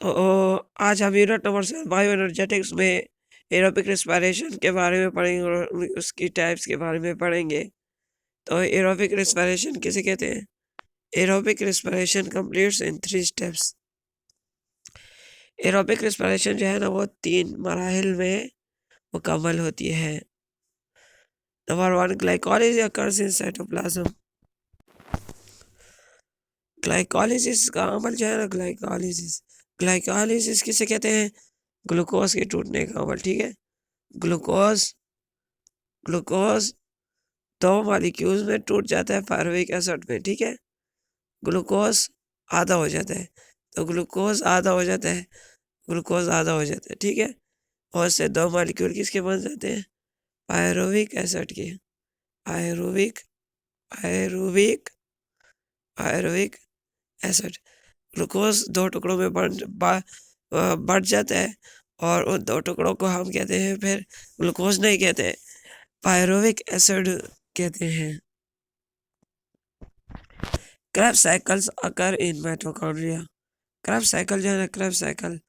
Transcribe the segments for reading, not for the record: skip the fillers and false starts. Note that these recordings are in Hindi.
तो आज हम यूनिट नंबर 7 बायोएनर्जेटिक्स में एरोबिक रेस्पिरेशन के बारे में पढ़ेंगे और उसकी टाइप्स के बारे में पढ़ेंगे। तो एरोबिक रेस्पिरेशन किसे कहते हैं? एरोबिक रेस्पिरेशन कंप्लीट्स इन 3 स्टेप्स। एरोबिक रेस्पिरेशन जो है ना वो 3 मराहिल में मुकम्मल होती है। Number 1, glycolysis occurs in cytoplasm. Glycolysis का अमल जो है ना, ग्लाइकोलिसिस किसे कहते हैं? ग्लूकोज के टूटने का अमल। ठीक है, ग्लूकोज 2 मॉलिक्यूल्स में टूट जाता है पायरुविक एसिड में। ठीक है, ग्लूकोज आधा हो जाता है, तो ग्लूकोज आधा हो जाता है, ठीक है। और से 2 मॉलिक्यूल किसके बन जाते हैं? पायरुविक एसिड के। Pyruvic acid. ग्लूकोज 2 टुकड़ों में बढ़ जाता है और उन 2 टुकड़ों को हम कहते हैं, फिर ग्लूकोज नहीं कहते हैं, पायरुविक एसिड कहते हैं। Krebs cycles occur in mitochondria. Krebs cycle जो है ना, क्रेब्स साइकिल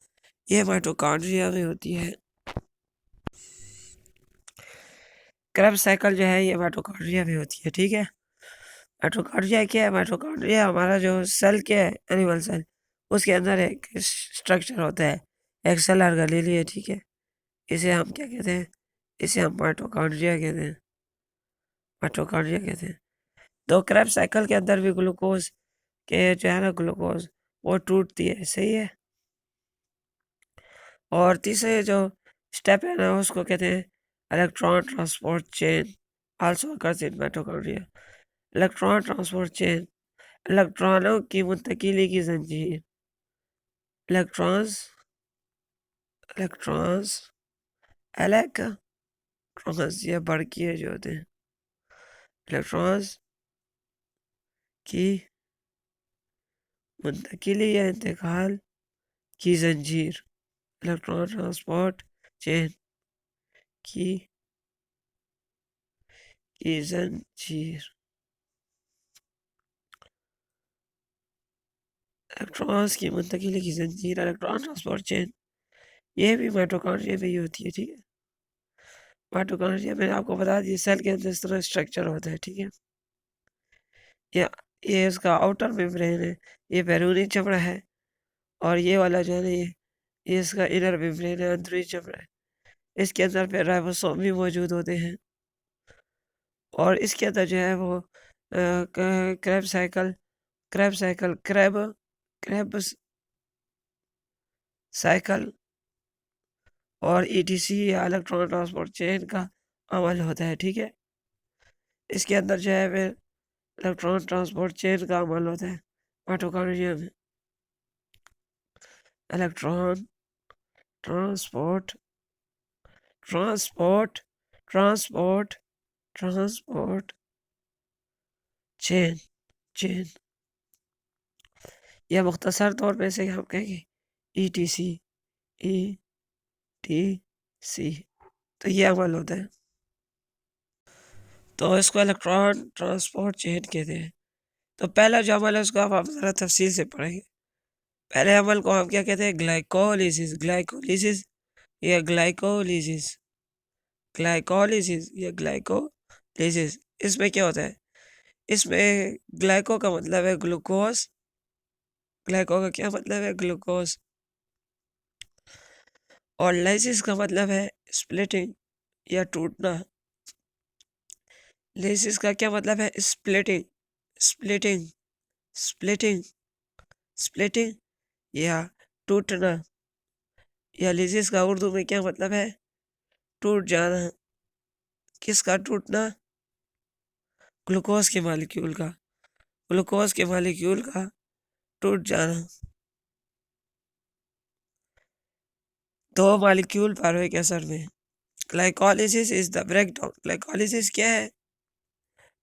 ये माइटोकॉन्ड्रिया में होती है। क्रेब्स साइकिल जो है ये माइटोकॉन्ड्रिया में होती है। ठीक है, माइटोकॉन्ड्रिया क्या है? माइटोकॉन्ड्रिया हमारा जो सेल क्या है, एनिमल सेल, उसके अंदर एक स्ट्रक्चर होता है, एक सेल ऑर्गेनेल है। ठीक है, इसे हम क्या कहते हैं? इसे हम माइटोकॉन्ड्रिया कहते हैं। तो क्रेब्स साइकिल के अंदर भी ग्लूकोज के जो है ना, ग्लूकोज वो टूटती है। सही है। और तीसरे जो स्टेप है ना, उसको कहते हैं electron transport chain, also occurs in mitochondria. Electron transport chain, इलेक्ट्रॉनों की मुंतकिली की जंजीर। इलेक्ट्रॉन्स ये बड़किए जो होते हैं, इलेक्ट्रॉन्स की मुंतकिली या इंतकाल की जंजीर। इलेक्ट्रॉन ट्रांसपोर्ट चेन की जंजीर। इलेक्ट्रॉन्स की मुंतकिली की जंजीर, इलेक्ट्रॉन ट्रांसपोर्ट चेन, ये भी माइटोकॉन्ड्रिया में ही होती है। ठीक है, माइटोकॉन्ड्रिया में आपको बता दिए सेल के अंदर इस तरह स्ट्रक्चर होता है। ठीक है, ये ये इसका आउटर मेम्ब्रेन है, ये बैरूनी चमड़ा है, और ये वाला जो है ना, ये इसका इनर मेम्ब्रेन है, अंदरूनी चमड़ा है। इसके अंदर फिर राइबोसोम भी मौजूद होते हैं, और इसके अंदर जो है वो क्रैब साइकिल और ETC या इलेक्ट्रॉन ट्रांसपोर्ट चेन का अमल होता है। ठीक है, इसके अंदर जो है फिर इलेक्ट्रॉन ट्रांसपोर्ट चेन का अमल होता है माइटोकॉन्ड्रिया में। इलेक्ट्रॉन ट्रांसपोर्ट चेन या मुख्तसर तौर पे से हम कहेंगे ETC। तो ये अमल होता है, तो इसको इलेक्ट्रॉन ट्रांसपोर्ट चेन कहते हैं। तो पहला जो अमल है उसको आप ज़रा तफसील से पढ़ेंगे। पहले अमल को हम क्या कहते हैं? ग्लाइकोलिसिस या ग्लाइकोलिसिस। इसमें क्या होता है? इसमें ग्लाइको का मतलब है ग्लूकोज। ग्लाइको का क्या मतलब है? ग्लूकोज। और लाइसिस का मतलब है स्प्लिटिंग या टूटना। लाइसिस का क्या मतलब है? स्प्लिटिंग स्प्लिटिंग या टूटना। या लाइसिस का उर्दू में क्या मतलब है? टूट जाना। किसका टूटना? ग्लूकोज के मॉलिक्यूल का टूट जाना। 2 मॉलिक्यूल पायरुविक एसिड में। Glycolysis is the breakdown. Glycolysis क्या है?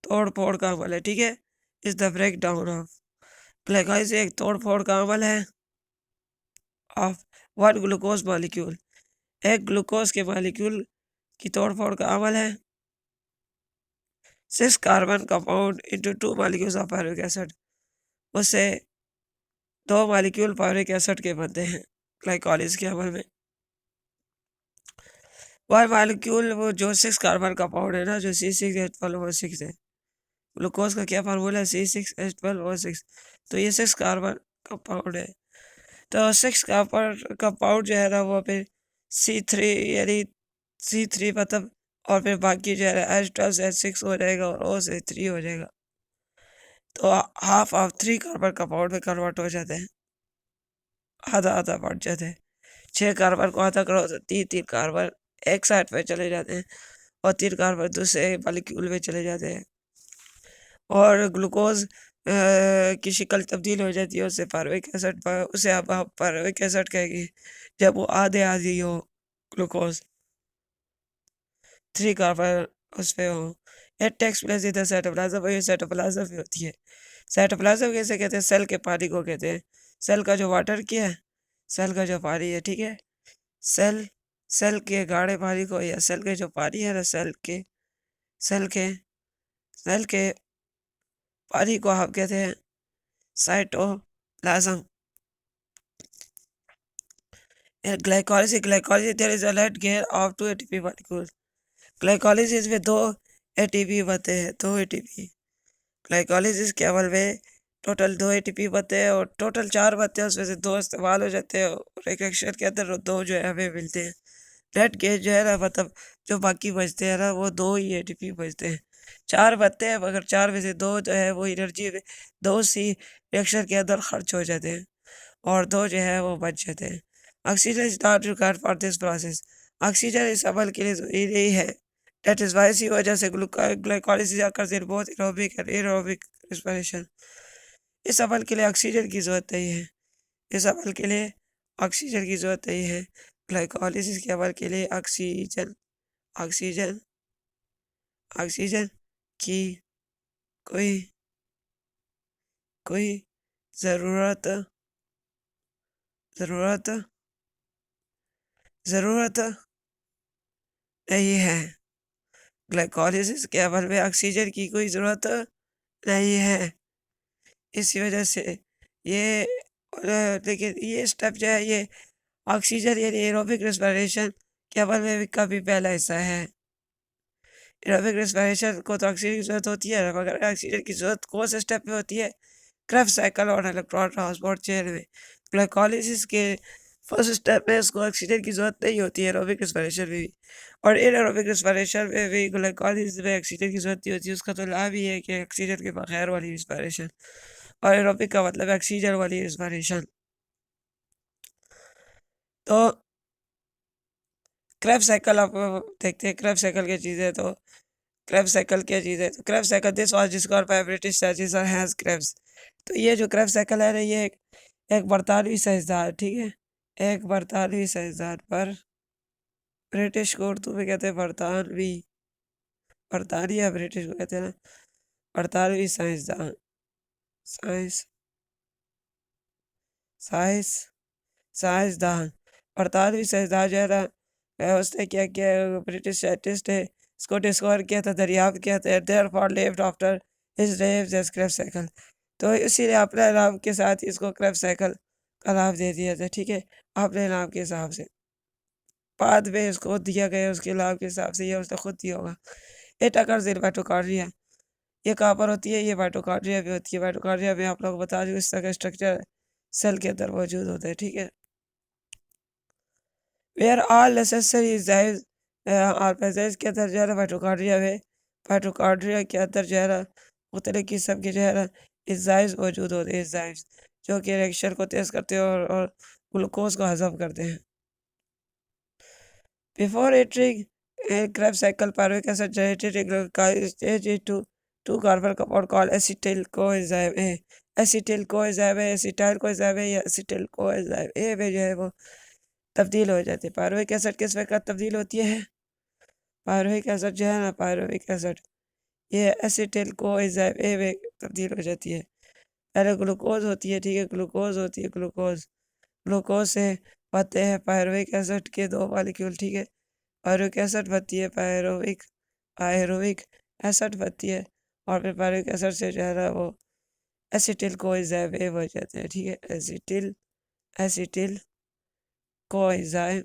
तोड़ फोड़ का अमल है। ठीक है, is the breakdown of. Glycolysis एक तोड़ फोड़ का अमल है ऑफ 1 ग्लूकोज मॉलिक्यूल। एक ग्लूकोज के मॉलिक्यूल की तोड़ फोड़ का अमल है 6 carbon compound into 2 molecules of pyruvic acid. उससे 2 मॉलिक्यूल पायरुविक एसिड के बनते हैं। ग्लाइकोलिस के अमल में वह मालिक्यूल वो जो 6 कार्बन का पाउड है ना, जो C6H12O6 है, ग्लूकोज का क्या फार्मूला है, C6H12O6। तो ये 6 कार्बन का पाउड है, तो 6 कार्बन का पाउड जो है ना वो फिर C3 यानी C3 मतलब, और फिर बाकी जो है H12 से H6 हो जाएगा और O से 3 हो जाएगा, तो हाफ ऑफ 3 कार्बन का पाउड में कन्वर्ट हो जाते हैं, आधा आधा बढ़ जाते हैं। 6 कार्बन को आधा करो तो 3 कार्बन एक साइड पे चले जाते हैं और 3 कार्बन दूसरे मॉलिक्यूल में चले जाते हैं, और ग्लूकोज की शिकल तब्दील हो जाती है उससे पायरुविक एसिड पर, उसे आप पायरुविक एसिड कहेंगे जब वो आधे आधी हो, ग्लूकोज 3 कार्बन उस पे हो। It takes place in the cytoplasm, और ये साइटोप्लाज्म भी होती है। साइटोप्लाज्म कैसे कहते हैं, सेल के पानी को कहते हैं, सेल का जो वाटर क्या है, सेल का जो पानी है, ठीक है, सेल सेल के गाढ़े पानी को, या सेल के जो पानी है ना, सेल के सेल के पानी को आप कहते हैं cytoplasm. Glycolysis there is a net gain of 2 ATP molecule. Glycolysis में 2 एटीपी बनते हैं, 2 एटीपी। ग्लाइकोलिसिस के अमल में टोटल 2 एटीपी बनते हैं, और टोटल 4 बनते हैं, उसमें से 2 इस्तेमाल हो जाते हैं, और एक रिएक्शन के अंदर 2 जो है हमें मिलते हैं। नेट गेज जो है ना, मतलब जो बाकी बचते हैं ना, वो 2 ही एटीपी बचते हैं। 4 बनते हैं, मगर 4 में से 2 जो है वो एनर्जी में 2 सी रिएक्शन के अंदर खर्च हो जाते हैं, और 2 जो है वो बच जाते हैं। Oxygen is not required for this process. Oxygen इस अमल के लिए ज़रूरी नहीं है। दैट इज वाई, इसी वजह से glycolysis occurs in both aerobic and anaerobic respiration। इस अमल के लिए ऑक्सीजन की ज़रूरत नहीं है, इस अमल के लिए ऑक्सीजन की ज़रूरत नहीं है। ग्लाइकोलिसिस के अमल के लिए ऑक्सीजन ऑक्सीजन ऑक्सीजन की कोई कोई ज़रूरत ज़रूरत ज़रूरत नहीं है। ग्लाइकोलिसिस के अमल में ऑक्सीजन की कोई ज़रूरत नहीं है। इसी वजह से ये लेकिन ये स्टेप जो है, ये ऑक्सीजन यानी एरोबिक रेस्पिरेशन के अमल में भी काफ़ी पहला हिस्सा है। एरोबिक रेस्पिरेशन को तो ऑक्सीजन की ज़रूरत होती है, मगर ऑक्सीजन की ज़रूरत कौन से स्टेप में होती है, क्रेब्स साइकिल और इलेक्ट्रॉन ट्रांसपोर्ट चेन में। ग्लाइकोलिसिस के फर्स्ट स्टेप में उसको ऑक्सीजन की ज़रूरत नहीं होती है एरोबिक रेस्पिरेशन में भी, और एरोबिक रेस्पिरेशन में भी ग्लाइकोलिसिस में ऑक्सीजन की ज़रूरत नहीं होती है। उसका तो लाभ ही है कि ऑक्सीजन के बगैर वाली रेस्पिरेशन, और एरोबिक का मतलब ऑक्सीजन वाली रेस्पिरेशन। तो क्रेब्स साइकिल आप देखते हैं, क्रेब्स साइकिल क्या चीज़ है, तो क्रेब्स साइकिल क्या चीज़ है, तो Krebs cycle this was discovered by British scientist Hans Krebs. तो ये जो क्रेब्स साइकिल है ना, ये एक बरतानवी साइंसदान, ठीक है, एक बरतानवी साइंसदान पर, ब्रिटिश को उर्दू में कहते हैं बरतानवी, बरतानिया ब्रिटिश को कहते हैं ना, बरतानवी साइंसदान, साइंस साइंस साइंसदान, बरतानवी साइंसदान जो है ना, उसने क्या किया, ब्रिटिश साइंटिस्ट है, इसको डिस्कवर किया था, दरियाफ्त किया था, therefore named after his name as Krebs cycle. तो इसीलिए अपने नाम के साथ इसको क्रेब्स साइकिल का नाम दे दिया था, ठीक है, अपने नाम के हिसाब से। बाद में इसको दिया गया उसके नाम के हिसाब से, ये उसने खुद दिया होगा। ये टकर जेल माइटोकॉन्ड्रिया, ये कहाँ पर होती है, ये माइटोकॉन्ड्रिया भी होती है। माइटोकॉन्ड्रिया में आप लोग को बता दूँ इस तरह का स्ट्रक्चर सेल के अंदर मौजूद होता है, ठीक है, where all necessary enzymes are present. के अंदर जो है ना माइटोकॉन्ड्रिया में, माइटोकॉन्ड्रिया के अंदर जो है ना मुख्तलिफ किस्म के जो है ना एंजाइम्स मौजूद होते हैं, एंजाइम्स जो कि रिएक्शन को तेज करते हैं और ग्लूकोज को हजम करते हैं। Before entering Krebs cycle, pyruvic acid generated in stage into 2 carbon compound called acetyl coenzyme A। acetyl coenzyme A, acetyl coenzyme A या acetyl coenzyme A में जो है वो तब्दील हो जाती है। पायरुविक एसिड किस वक्त तब्दील होती है, पायरुविक एसिड जो है ना, पायरुविक एसिड ये एसिटिल कोएंजाइम ए में तब्दील हो जाती है। पहले ग्लूकोज होती है, ठीक है, ग्लूकोज होती है, ग्लूकोज से बनते हैं पायरुविक एसिड के 2 मॉलिक्यूल, ठीक है, पायरुविक एसिड बनती है, पायरुविक एसिड बनती है, और फिर पायरुविक एसिड से जो है ना वो एसिटिल कोएंजाइम ए बन जाते हैं, ठीक है, एसिटिल कोइजाइम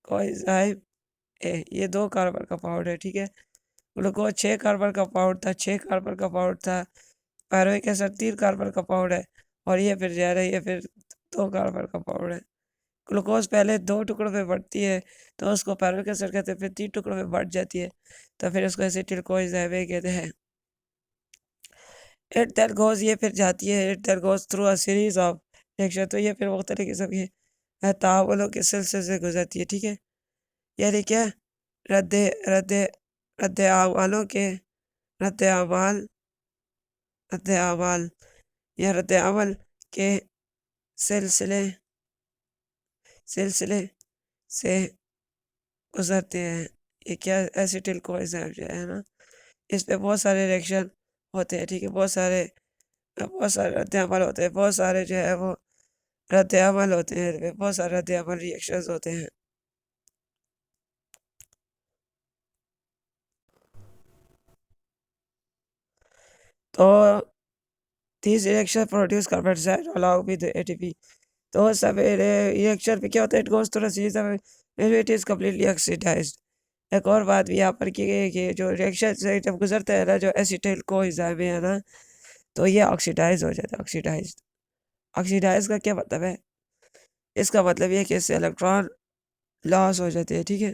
कोइजाइम ए, ये 2 कार्बन का पाउडर है, ठीक है। ग्लूकोज 6 कार्बन का पाउडर था, 6 कार्बन का पाउडर था। पायरुविक एसिड 3 कार्बन का पाउडर है, और ये फिर जा रही है, फिर 2 कार्बन का पाउडर है। ग्लूकोज पहले 2 टुकड़ों में बढ़ती है, तो उसको पायरुविक एसिड कहते हैं, फिर 3 टुकड़ों में बढ़ जाती है, तो फिर उसको एसिटिल कोइजाइम कहते हैं। इट दैट गोज, ये फिर जाती है, it that goes through a series of reaction, तो ये फिर मुख्तलिफ किस्म के तावलों के सिलसिले से गुजरती है, ठीक है। यानी क्या, रद्द रद्द रद्द अमालों के रद्द अमाल रद्द अमाल या रद्द अमल के सिलसिले सिलसिले से गुजरते हैं। ये क्या, एसिटिल कोइजाइम जो है ना, इस पे बहुत सारे रिएक्शन होते हैं, ठीक है। बहुत सारे रद्द अमल होते हैं, बहुत सारे जो है वो रद्द अमल होते हैं, बहुत सारे रद्द अमल रिएक्शंस होते हैं। तो these reaction produce carbon dioxide along with the ATP. तो सब रिएक्शन पे क्या होता है, it goes through series of it is completely oxidised. एक और बात भी यहाँ पर की गई है कि जो रिएक्शन से जब गुजरता है ना, जो एसिटाइल कोइजाइम है ना, तो ये ऑक्सीडाइज हो जाता है। ऑक्सीडाइज का क्या मतलब है, इसका मतलब ये कि इससे इलेक्ट्रॉन लॉस हो जाते हैं, ठीक है।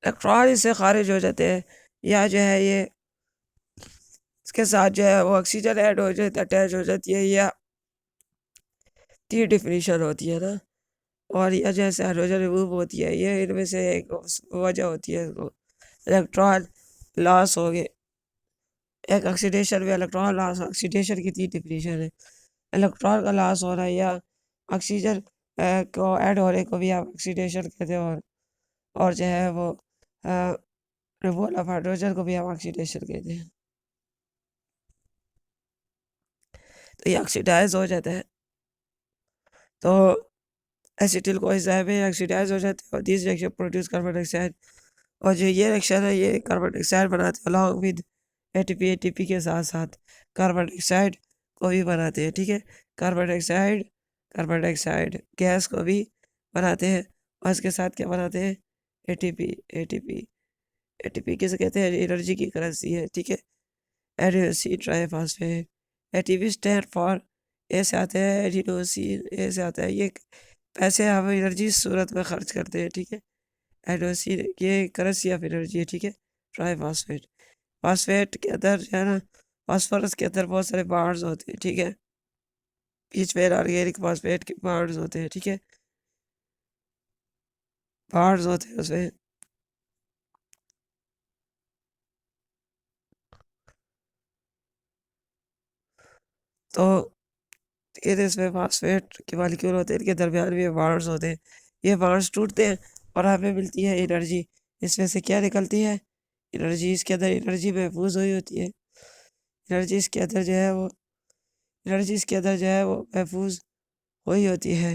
इलेक्ट्रॉन इससे खारिज हो जाते हैं, या जो है ये इसके साथ जो है वो ऑक्सीजन ऐड हो जाती है, अटैच हो जाती है, या 3 डिफिनीशन होती है ना, और यह जैसे हाइड्रोजन रिमूव होती है, ये इनमें से एक वजह होती है। इलेक्ट्रॉन लॉस हो गए, एक ऑक्सीडेशन में इलेक्ट्रॉन लॉस, ऑक्सीडेशन की 3 डिफिनीशन है। इलेक्ट्रॉन का लॉस हो रहा है, या ऑक्सीजन को ऐड हो रहे को भी आप ऑक्सीडेशन कहते हैं, और जो है वो रिमूवल ऑफ हाइड्रोजन को भी हम ऑक्सीडेशन कहते हैं। तो ये ऑक्सीडाइज हो जाता है, तो एसिटिल कोइजाइम में ऑक्सीडाइज हो जाते हैं, और this reaction produce carbon dioxide, और जो ये रिएक्शन है ये कार्बन डाइऑक्साइड बनाते हैं अलॉन्ग विद एटीपी के साथ साथ कार्बन डाइऑक्साइड को भी बनाते हैं, ठीक है। कार्बन डाइऑक्साइड गैस को भी बनाते हैं, और इसके साथ क्या बनाते हैं, एटीपी एटीपी एटीपी किसे कहते हैं, एनर्जी की करेंसी है, ठीक है। Adenosine triphosphate, ATP stand for, A से आता है एडिनोसिन, ए से आता है, ये पैसे हम एनर्जी सूरत में खर्च करते हैं, ठीक है। एडिनोसिन ये करेंसी ऑफ एनर्जी है, ठीक है। ट्राइफॉस्फेट, फॉस्फेट के अंदर जो है ना, फॉस्फोरस के अंदर बहुत सारे बॉन्ड्स होते हैं, ठीक है। बीच में ऑर्गेनिक फॉस्फेट के बॉन्ड्स होते हैं, ठीक है, बॉन्ड्स होते हैं उसमें। तो ये इसमें फॉस्फेट के मॉलिक्यूल होते हैं, इनके दरमियान में बॉन्ड्स होते हैं, ये बॉन्ड्स टूटते हैं और हमें मिलती है एनर्जी। इसमें से क्या निकलती है, एनर्जी। इसके अंदर एनर्जी महफूज हुई होती है, एनर्जी इसके अंदर जो है वो एनर्जी इसके अंदर जो है वो महफूज हुई होती है,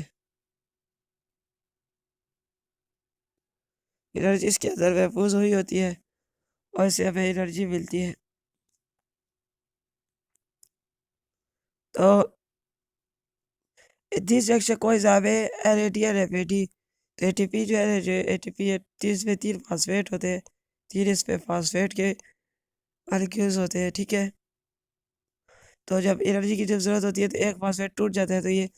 एनर्जी इसके अंदर महफूज हुई होती है, और इससे हमें एनर्जी मिलती है। तो दिस रिएक्शन को हिसाबे एन एफएटी, तो एटीपी जो है, जो एटीपी है, इसमें 3 फॉस्फेट होते हैं, 3 इस पे फॉस्फेट के मॉलिक्यूल्स होते हैं, ठीक है। तो जब एनर्जी की जब ज़रूरत होती है तो एक फॉस्फेट टूट जाता है, तो ये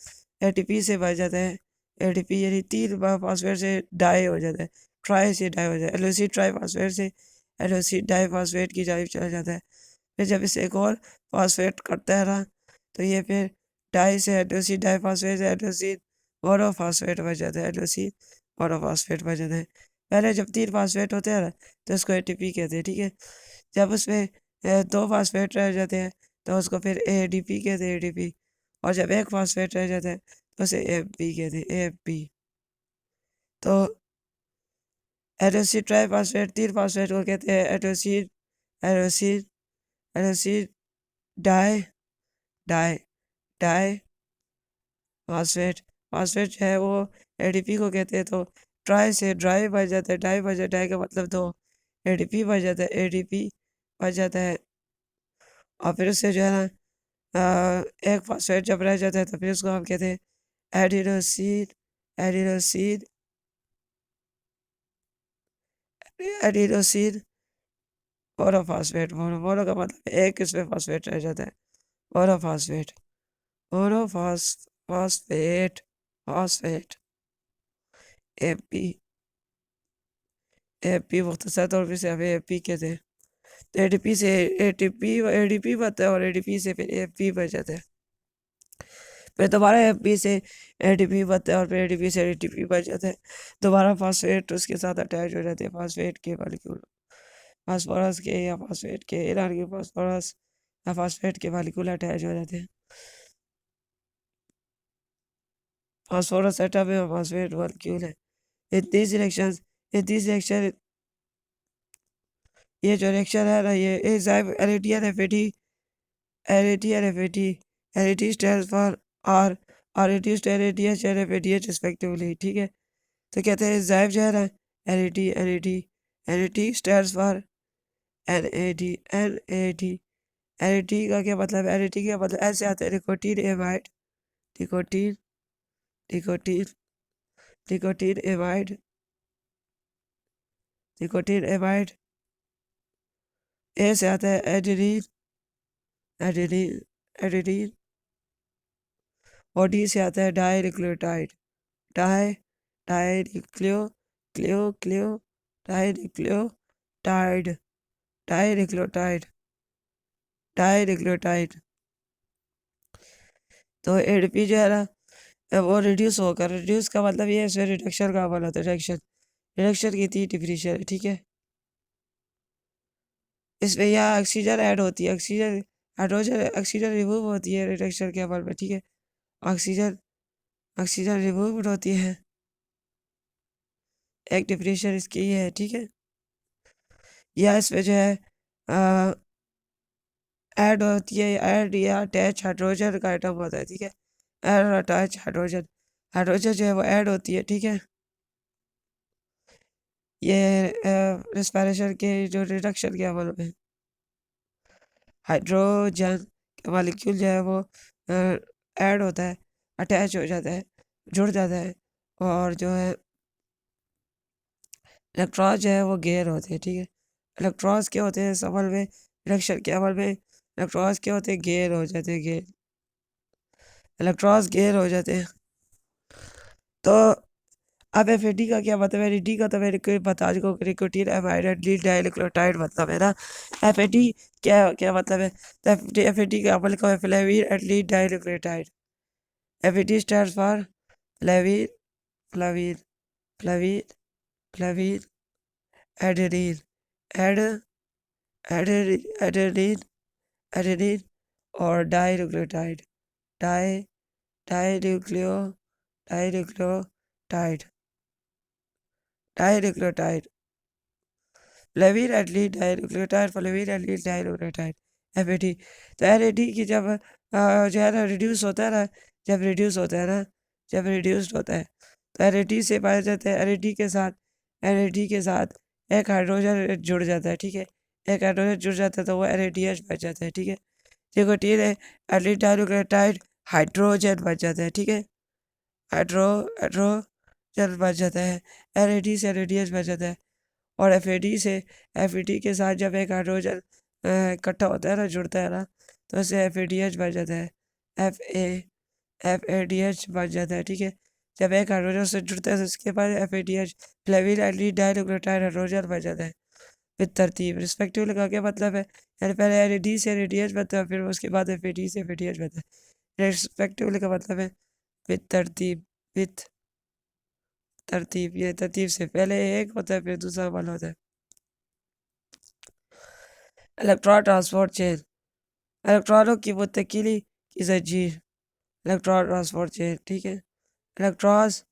एटीपी से बच जाता है। एटीपी यानी 3 फॉस्फेट से डाई हो जाता है, ट्राई से डाई हो जाता है, एलओसी ट्राई फॉस्फेट से एलओसी डाई फॉस्फेट की जाइब चला जाता है। फिर जब इसे एक और फॉस्फेट करता है ना, तो ये फिर डाई से एडोसी डाई फॉस्फेट से एडोसी मोनोफॉस्फेट बन जाता है, एडोसी मोनोफॉस्फेट बन जाता है। पहले जब 3 फॉस्फेट होते हैं ना, तो उसको एटीपी कहते हैं, ठीक है। जब उसमें 2 फॉस्फेट रह जाते हैं, तो उसको फिर एडीपी कहते हैं, एडीपी। और जब एक फॉस्फेट रह जाता है तो उसे एएफपी कहते हैं, एएफपी। तो एडोसी ट्राई फॉस्फेट 3 फॉस्फेट को कहते हैं adenosine adenosine adenosine di di di phosphate. Phosphate जो है वो एडीपी को कहते हैं। तो ट्राई से ड्राई बच जाता है, डाई बच जाता है, डाई का मतलब 2, एडीपी बच जाता है, एडीपी बच जाता है। और फिर उससे जो है ना एक फॉस्फेट जब रह जाता है तो फिर उसको हम कहते हैं adenosine, adenosine, adenosine monophosphate. Mono का मतलब एक, इसमें फॉस्फेट रह जाता है, monophosphate, monophosphate, phosphate. AP, AP मुख्तसर तौर पर से हमें एपी कहते हैं। तो एडीपी से एटीपी, एडीपी बनता है और एडीपी से फिर एपी बन जाता है। फिर दोबारा एपी से एडीपी बनता है और फिर एडीपी से एटीपी बन जाता है। दोबारा फॉस्फेट उसके साथ अटैच हो जाते हैं, फॉस्फेट के मॉलिक्यूल, फास्फोरस के या फॉस्फेट के, इनऑर्गेनिक फास्फोरस या फॉस्फेट के मॉलिक्यूल अटैच हो जाते हैं। फास्फोरस एटम है और फॉस्फेट मॉलिक्यूल है। इतनी सिलेक्शन, इतनी सिलेक्शन, ये जो रिएक्शन है ना, ये एंजाइम एरिडियन एफएटी, एरिडियन एफएटी, एरिडी स्टैंड्स फॉर आर, और एरिडी एरिडियन एंड एफएटीएच रिस्पेक्टिवली, ठीक है। तो कहते हैं एंजाइम जो है ना, एरिडी, एरिडी, एरिडी स्टैंड्स फॉर एनएडी, एनएडी, एरिडी का क्या मतलब है? एरिडी का मतलब ऐसे आता है, nicotine amide, nicotine, nicotine, nicotine amide, nicotine amide. A से आता है एडेनिन, एडेनिन, एडेनिन। और डी से आता है di nucleotide, di, di nucleo, cleo, cleo, di nucleotide, di nucleotide, di nucleotide. तो एडीपी जो है ना, वो रिड्यूस होकर, रिड्यूस का मतलब ये है इसमें रिडक्शन का अमल होता है, रिडक्शन, रिडक्शन की 3 डिफिनीशन है, ठीक है। इसमें यहाँ ऑक्सीजन ऐड होती है, ऑक्सीजन, हाइड्रोजन, ऑक्सीजन रिमूव होती है रिडक्शन के अमल में, ठीक है। ऑक्सीजन, ऑक्सीजन रिमूव होती है, एक डिफिनीशन इसकी ये है, ठीक है। या इसमें जो है ऐड होती है, ऐड या अटैच हाइड्रोजन का आइटम होता है, ठीक है। ऐड और अटैच हाइड्रोजन, हाइड्रोजन जो है वो ऐड होती है, ठीक है। ये रिस्पायरेशन के जो रिडक्शन के अमल में हाइड्रोजन का मॉलिक्यूल जो है वो ऐड होता है, अटैच हो जाता है, जुड़ जाता है, और जो है इलेक्ट्रॉन जो है वो गेयर होते हैं, ठीक है। इलेक्ट्रॉन्स क्या होते हैं इस अमल में, रिडक्शन के अमल में इलेक्ट्रॉन्स क्या होते हैं, गेयर हो जाते हैं, गेयर, इलेक्ट्रॉन्स गेयर हो जाते हैं। तो अब एफएटी का क्या मतलब है? डी का तो मेरे को बता चुका हूँ, निकोटीन एमाइड लीड डाइन्यूक्लियोटाइड मतलब है ना। एफएटी क्या क्या मतलब है? तो एफएटी का अमल का flavin and lead dinucleotide. FAD stands for flavin, flavin, flavin, flavin, adenine, ad, adenine, adenine, adenine, और dinucleotide, di, dinucleo, dinucleotide, dinucleotide, flavin and lead dinucleotide, flavin and lead dinucleotide, FAD. तो एनएडी की जब जो है ना रिड्यूस होता है ना, जब रिड्यूस होता है ना, जब रिड्यूस्ड होता है, तो एनएडी से पाया जाता है, एनएडी के साथ, एनएडी के साथ एक हाइड्रोजन जुड़ जाता है, ठीक है। एक हाइड्रोजन जुड़ जाता है तो वो एनएडीएच बच जाता है, ठीक है। देखो टी है, एनएडी डाइन्यूक्लियोटाइड हाइड्रोजन बच जाता है, ठीक है। हाइड्रोजन बच जाता है, एनएडी से एनएडीएच बच जाता है। और एफएडी से, एफएडी के साथ जब एक हाइड्रोजन इकट्ठा होता है ना, जुड़ता है ना, तो उससे एफएडीएच बन जाता है, एफएडीएच बन जाता है, ठीक है। जब एक हाइड्रोजन से जुड़ता है तो उसके बाद FADH, flavin aldehyde dinucleotide hydrogen बन जाता है विद तरतीब। रिस्पेक्टिव का क्या मतलब है? यानी पहले एनएडी से एनएडीएच बनता है, फिर उसके बाद एफएडी से एफएडीएच बनता है। रिस्पेक्टिव का मतलब है विद तरतीब, विद तरतीब, ये तरतीब से पहले एक होता है फिर दूसरा वाला होता है। इलेक्ट्रॉन ट्रांसपोर्ट चेन, इलेक्ट्रॉनों की मुंतकिली की जंजीर, इलेक्ट्रॉन ट्रांसपोर्ट चेन, ठीक है। Electrons,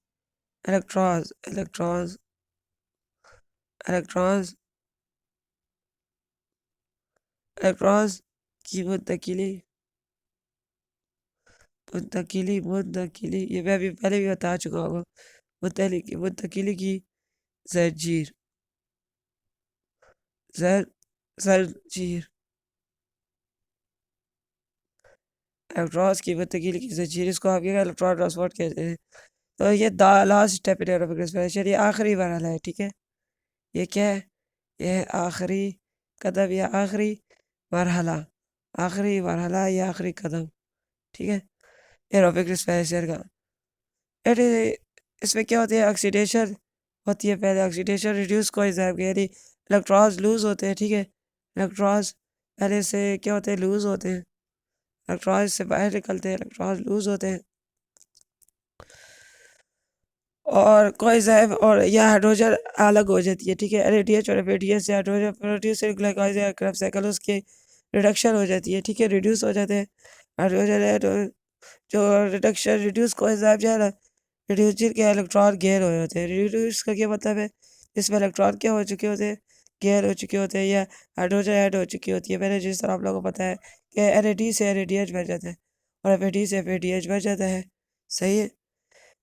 electrons, electrons, electrons, electrons की मुंतकिली, मुंतकिली, मुंतकिली, ये मैं अभी पहले भी बता चुका हूँ। मुंतकिली, मुंतकिली की जंजीर, जंजीर, इलेक्ट्रॉन्स की मुंतकिली की ज़ंजीर, इसको आप क्या इलेक्ट्रॉन ट्रांसपोर्ट कहते हैं। तो ये last step in aerobic respiration, ये आखिरी मरहला है, ठीक है। ये क्या है? ये आखिरी कदम या आखिरी मरहला, आखिरी मरहला या आखिरी कदम, ठीक है, एरोबिक रेस्पिरेशन का। इसमें क्या होती है? ऑक्सीडेशन होती है। पहले ऑक्सीडेशन रिड्यूस को एंजाइम, यानी इलेक्ट्रॉन्स लूज होते हैं, ठीक है। इलेक्ट्रॉन्स पहले से क्या होते हैं? लूज होते हैं, इलेक्ट्रॉन्स से बाहर निकलते हैं, इलेक्ट्रॉन्स लूज होते हैं। और कोएंजाइम और या हाइड्रोजन अलग हो जाती है, ठीक है। एनएडीएच और एफएडीएच से हाइड्रोजन प्रोड्यूस ग्लाइकोलाइज या क्रैब साइकिल उसकी रिडक्शन हो जाती है, ठीक है, रिड्यूस हो जाते हैं हाइड्रोजन है। तो जो रिडक्शन रिड्यूस कोएंजाइम जो है ना, रिड्यूस के इलेक्ट्रॉन गैर हुए होते हैं। रिड्यूस का क्या मतलब है? इसमें इलेक्ट्रॉन क्या हो चुके होते हैं? गैर हो चुके होते हैं, या हाइड्रोजन ऐड हो चुकी होती है। मैंने जिस तरह आप लोगों को पता है कि एनएडी से एनएडीएच बन जाता है और एफएडी से एफएडीएच बन जाता है, सही है।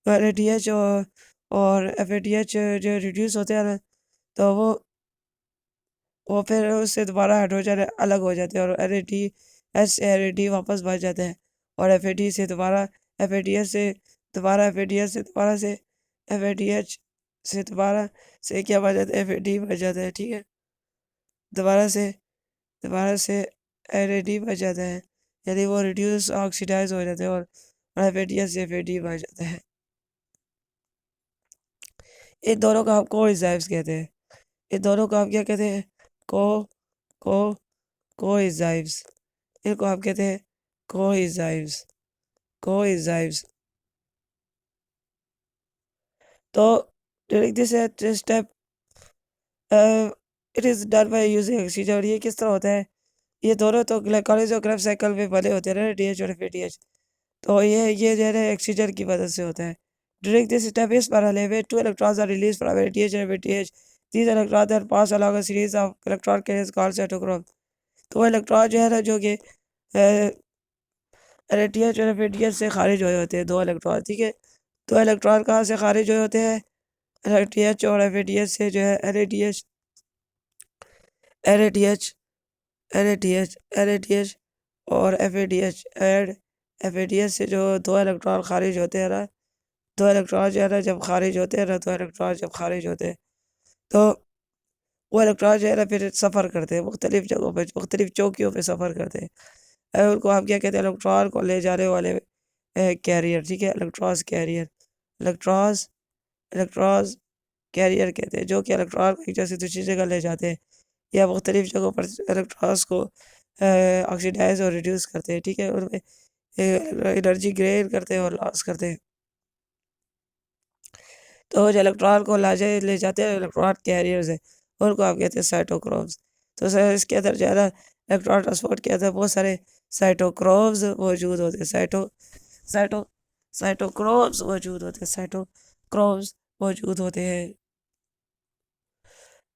तो एनएडीएच और एफएडीएच जो रिड्यूस होते हैं ना, तो वो फिर उससे दोबारा हाइड्रोजन अलग हो जाते हैं और एनएडीएच से एनएडी वापस बन जाता है। और एफएडी से दोबारा एफएडीएच से दोबारा एफएडीएच से दोबारा से एफएडीएच से दोबारा से क्या बन जाता है? एफएडी बन जाता है, ठीक है। दोबारा से एनएडी बन जाता है, यानी वो रिड्यूस ऑक्सीडाइज हो जाते हैं और एफएडीएच से एफएडी बन जाता है। इन दोनों को आप कोएंजाइम्स कहते हैं। इन दोनों को आप क्या कहते हैं? को को कोएंजाइम्स। इनको आप कहते हैं कोएंजाइम्स, कोएंजाइम्स। तो during this step it is done by using oxygen. और ये किस तरह होता है? ये दोनों तो ग्लाइकोलाइज और क्रैब साइकिल में बने होते हैं ना, डीएच और एफएडीएच। तो ये जो है ना ऑक्सीजन की मदद से होता है। ड्यूरिंग दिस स्टेप, इस मरहले में 2 electrons are release from DH and FADH. These electrons are pass along a series of electron carriers called cytochrome. तो वो इलेक्ट्रॉन जो है ना, जो कि एनएडीएच और एफएडीएच से खारिज हुए होते हैं, 2 इलेक्ट्रॉन, ठीक है। 2 इलेक्ट्रॉन कहाँ से खारिज हुए होते हैं? एनएडीएच और एफएडीएच से, जो है एनएडीएच एनएडीएच एनएडीएच एनएडीएच और एफएडीएच एंड एफएडीएच से जो 2 इलेक्ट्रॉन खारिज होते हैं ना, 2 इलेक्ट्रॉन जो है ना जब खारिज होते हैं ना, 2 इलेक्ट्रॉन जब खारिज होते हैं, तो वो इलेक्ट्रॉन जो है ना फिर सफ़र करते हैं मुख्तलिफ जगहों पे, मुख्तलिफ चौकियों पे सफ़र करते हैं। उनको आप क्या कहते हैं? इलेक्ट्रॉन को ले जाने वाले कैरियर, ठीक है, electrons carrier, electrons electrons carrier कहते हैं, जो कि इलेक्ट्रॉन को एक जगह से दूसरी जगह ले जाते हैं या मुख्तलिफ जगहों पर इलेक्ट्रॉन्स को ऑक्सीडाइज और रिड्यूस करते हैं, ठीक है, उनमें एनर्जी गेन करते हैं और लॉस करते हैं। तो जो इलेक्ट्रॉन को ले जाते हैं इलेक्ट्रॉन कैरियर्स है, उनको आप कहते हैं साइटोक्रोम्स। तो सर इसके अंदर जो है ना इलेक्ट्रॉन ट्रांसपोर्ट के अंदर बहुत सारे साइटोक्रोम्स मौजूद होते हैं, साइटो साइटोक्रोम्स मौजूद होते हैं, साइटोक्रोम्स मौजूद होते हैं।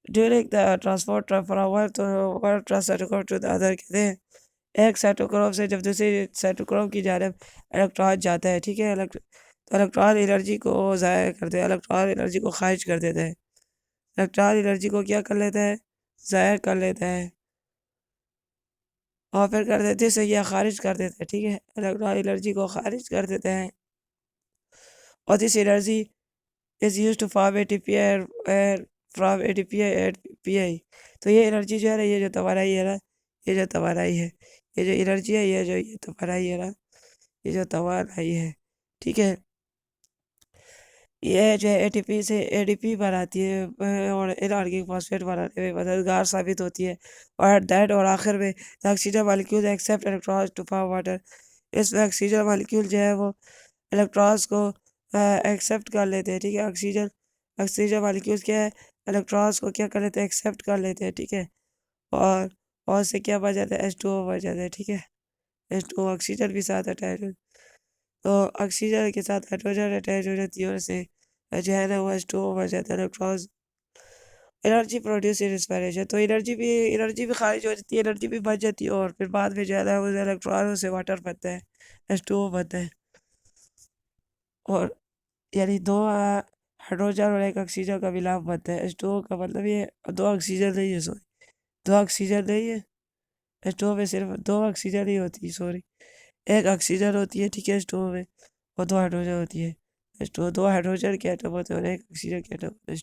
During the transport from one cytochrome to the other, कहते हैं एक साइटोक्रोम से जब दूसरे साइटोक्रोम की जानब इलेक्ट्रॉन जाता है, ठीक है, तो इलेक्ट्रॉन एनर्जी को ज़ाया करते हैं, इलेक्ट्रॉन एनर्जी को खारिज कर देता है। इलेक्ट्रॉन एनर्जी को क्या कर लेता है? ज़ाया कर लेता है और फिर कर देते से या खारिज कर देता है, ठीक है, इलेक्ट्रॉन एनर्जी को खारिज कर देता है। और this energy is use to form ATP and from ATP and PI. तो ये एनर्जी जो है ना, ये जो तवानाई है ना, ये जो तवानाई है, ये जो एनर्जी है, ये तवानाई है ना, ये जो तवानाई है, ठीक है, ये जो है एटीपी से एडीपी बनाती है और इनऑर्गेनिक फॉस्फेट बनाने में मददगार साबित होती है। और दैट और आखिर में the oxygen molecule accept electrons to form water. इसमें ऑक्सीजन मॉलिक्यूल जो है वो इलेक्ट्रॉन्स को एक्सेप्ट कर लेते हैं, ठीक है। ऑक्सीजन ऑक्सीजन मॉलिक्यूल्स क्या है? इलेक्ट्रॉन्स को क्या कर लेते हैं? एक्सेप्ट कर लेते हैं, ठीक है। और से क्या बन जाता है? H2O बन जाता है, ठीक है। H2O ऑक्सीजन भी साथ अटैच हो, तो ऑक्सीजन के साथ हाइड्रोजन अटैच हो जाती है और से जो है ना वो H2O बन जाता है। Electrons energy produce in respiration. तो एनर्जी भी खारिज हो जाती है, एनर्जी भी बच जाती है और फिर बाद में जो है ना वो इलेक्ट्रॉनों से वाटर बनता है, H2O बनता है। और यानी 2 हाइड्रोजन और 1 ऑक्सीजन का मिलाप बनता है। H2O का मतलब ये 2 ऑक्सीजन नहीं है, सॉरी, 2 ऑक्सीजन नहीं है, H2O में सिर्फ 2 ऑक्सीजन ही होती है, सॉरी, एक ऑक्सीजन होती है, ठीक है, स्टोव में, और दो हाइड्रोजन होती है। स्टोव दो हाइड्रोजन के एटम होते हैं और एक ऑक्सीजन के एटम होते हैं।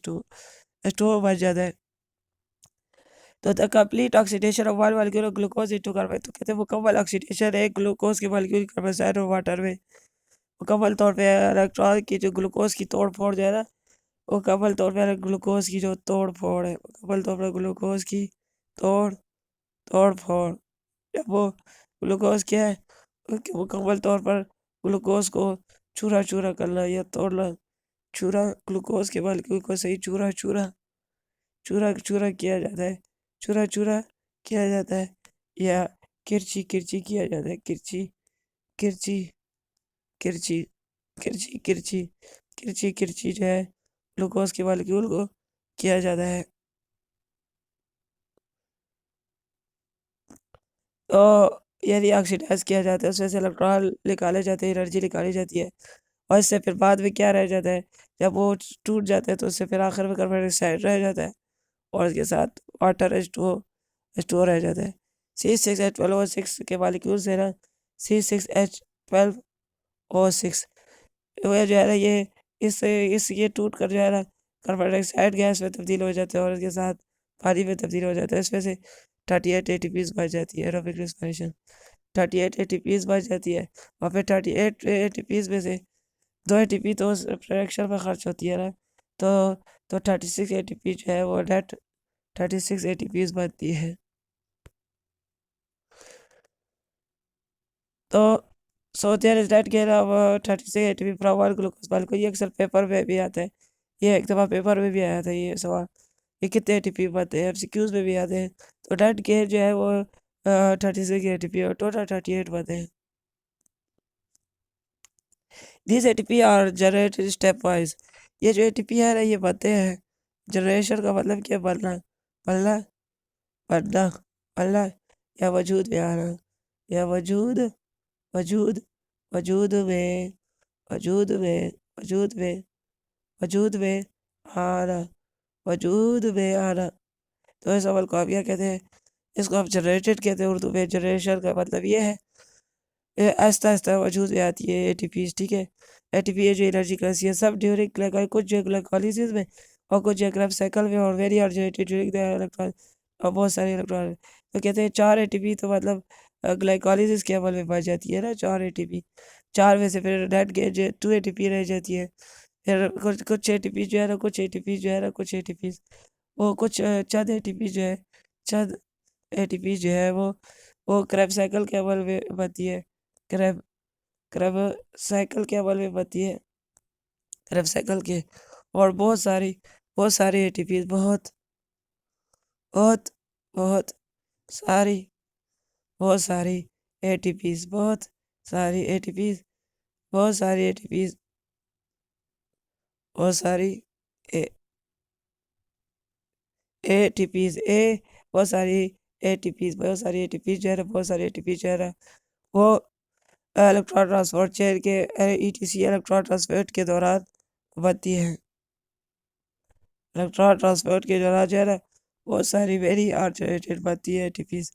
स्टोव बच जाता है। तो the complete oxidation of one molecule of glucose into carbon, तो कहते हैं मुकम्मल ऑक्सीडेशन है ग्लूकोज के मॉलिक्यूल कार्बन डाइऑक्साइड और वाटर में। मुकम्मल तौर पे इलेक्ट्रॉन की जो ग्लूकोज की तोड़ फोड़ जो है ना, मुकम्मल तौर पे ग्लूकोज की जो तोड़ फोड़ है, मुकम्मल तौर पर ग्लूकोज की तोड़ तोड़ फोड़, जब वो ग्लूकोज क्या है, मुकम्मल तौर पर ग्लूकोज को चूरा चूरा करना या तोड़ना, चूरा ग्लूकोज के मॉलिक्यूल को सही चूरा चूरा चूरा चूरा किया जाता है, चूरा चूरा किया जाता है, या किरची किरची किया जाता है, किरची किरची किरची किरची किरची किरची किरची जो है ग्लूकोज के मॉलिक्यूल को किया जाता है। तो यदि ऑक्सीडाइज किया जाता है, उसमें से इलेक्ट्रॉन निकाले जाते हैं, एनर्जी निकाली जाती है, और इससे फिर बाद में क्या रह जाता है, जब वो टूट जाता है तो उससे फिर आखिर में कार्बन डाइऑक्साइड रह जाता है, और इसके साथ वाटर स्टोर रह जाता है। C6H12O6 के मॉलिक्यूल से ना C6H12O6 वो जो है ना, ये ये टूट कर जो है ना कार्बन डाइऑक्साइड गैस में तब्दील हो जाते हैं, और इसके साथ पानी में तब्दील हो जाता है। इसमें से 38 ATPs बच जाती है, एरोबिक रेस्पिरेशन 38 ATPs बच जाती है, और फिर 38 ATPs में से 2 ATP तो उस रिएक्शन में खर्च होती है ना, तो 36 ATP जो है वो नेट 36 ATPs बनती है। तो so there is net gain of 36 ATP from one glucose molecule, ये अक्सर पेपर में भी आता है, ये एक दफ़ा पेपर में भी आया था ये सवाल, ये कितने ATP बनते हैं, MCQs में भी आते हैं। तो डेट गेन जो है वो 36 ATP और टोटल 38 बनते हैं। This ATP are generated step wise, ये जो ATP है ना ये बनते हैं, जनरेशन का मतलब क्या, बनना बनना बनना बनना, या वजूद में आना, या वजूद वजूद वजूद में वजूद में वजूद में वजूद में आना, वजूद में आना। तो इस अमल को आप क्या कहते हैं, इसको आप जनरेटेड कहते हैं उर्दू में। जनरेशन का मतलब ये है, आहिस्ता आहिस्ता वजूद में आती है ATPs, ठीक है। ATP जो एनर्जी करेंसी है, सब ड्यूरिंग कुछ जो ग्लाइकोलिसिस में, और कुछ जो क्रेब्स साइकिल में, और वेरी ऑर्डिनेटेड ड्यूरिंग द इलेक्ट्रॉन, और बहुत सारे इलेक्ट्रॉन। तो कहते हैं 4 ATP, तो मतलब ग्लाइकोलिसिस के अमल में पाई जाती है ना 4 ATP, 4 में से फिर नेट गेन जो 2 ATP रह जाती है। फिर कुछ ATP जो है ना, कुछ ATP जो है ना, कुछ ATP वो कुछ चंद ATP जो है, चंद ATP जो है वो क्रैब साइकिल के अमल में बनती है, क्रैब क्रैब साइकिल के अमल में बनती है, क्रैब साइकिल के। और बहुत सारी ATPs, बहुत बहुत बहुत सारी बहुत सारी ATPs, बहुत सारी ATPs, बहुत सारी ATPs, बहुत सारी ATPs बहुत सारी ATPs, बहुत सारी ATPs जो है ना, बहुत सारी ATPs जो है ना, वो इलेक्ट्रॉन ट्रांसपोर्ट चेन के ETC इलेक्ट्रॉन ट्रांसपोर्ट के दौरान बनती है। इलेक्ट्रॉन ट्रांसपोर्ट के दौरान जो है ना, बहुत सारी वेरी ऑर्डिनेटेड बनती है ATPs।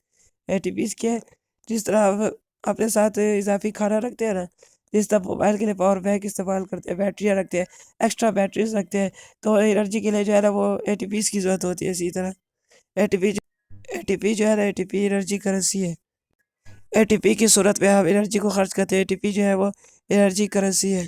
ATPs के, जिस तरह हम अपने साथ इजाफी खाना रखते हैं ना, जिस तरह मोबाइल के लिए पावर बैंक इस्तेमाल करते हैं, बैटरियाँ रखते हैं, एक्स्ट्रा बैटरीज रखते हैं, तो एनर्जी के लिए जो है ना वो ATPs की ज़रूरत होती है। इसी तरह ATP ATP जो है ना, ATP एनर्जी करेंसी है। ATP की सूरत में हम एनर्जी को खर्च करते हैं, ATP जो है वो एनर्जी करेंसी है।